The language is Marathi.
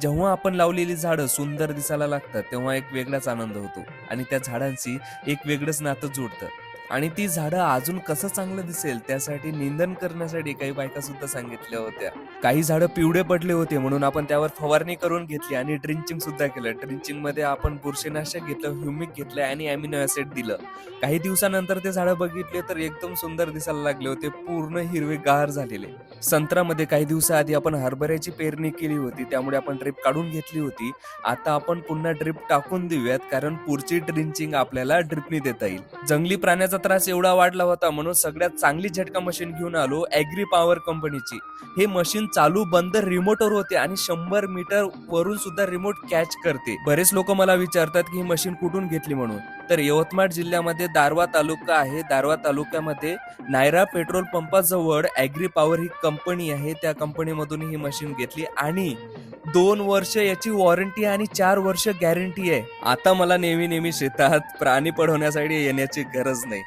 जेव्हा आपण लावलेली झाडं सुंदर दिसायला लागतात तेव्हा एक वेगळाच आनंद होतो आणि त्या झाडांशी एक वेगळंच नातं जुडतं. आणि ती झाडं अजून कसं चांगलं दिसेल त्यासाठी निंदन करण्यासाठी काही बायका सुद्धा सांगितल्या होत्या. काही झाडं पिवळे पडले होते म्हणून आपण त्यावर फवारणी करून घेतली आणि ड्रिंचिंग सुद्धा केलं. ड्रिंचिंग मध्ये आपण बुरशीनाशक घेतलं, ह्युमिक घेतलं आणि अमिनो ऍसिड दिलं. काही दिवसानंतर ते झाडं बघितले तर एकदम सुंदर दिसायला लागले होते, पूर्ण हिरवेगार झालेले. संत्र्यामध्ये काही दिवसाआधी आपण हरभऱ्याची पेरणी केली होती, त्यामुळे आपण ड्रिप काढून घेतली होती. आता आपण पुन्हा ड्रिप टाकून देऊयात, कारण पुढची ड्रिंचिंग आपल्याला ड्रिपनी देता येईल. जंगली प्राण्याचा त्रास एवढा वाढला होता म्हणून सगळ्यात चांगली झटका मशीन घेऊन आलो, ॲग्री पॉवर कंपनीची. हे मशीन चालू बंद रिमोटवर होते आणि 100 मीटर वरून सुद्धा रिमोट कॅच करते. बरेच लोक मला विचारतात की ही मशीन कुठून घेतली म्हणून. तर यवतमाळ जिल्ह्यामध्ये दारवा तालुका आहे. दारवा तालुक्यामध्ये नायरा पेट्रोल पंपाजवळ ॲग्री पॉवर ही कंपनी आहे. त्या कंपनीमधून ही मशीन घेतली आणि 2 वर्ष याची वॉरंटी आणि 4 वर्ष गॅरंटी आहे. आता मला नेहमी नेहमी शेतात प्राणी पळवण्यासाठी येण्याची गरज नाही.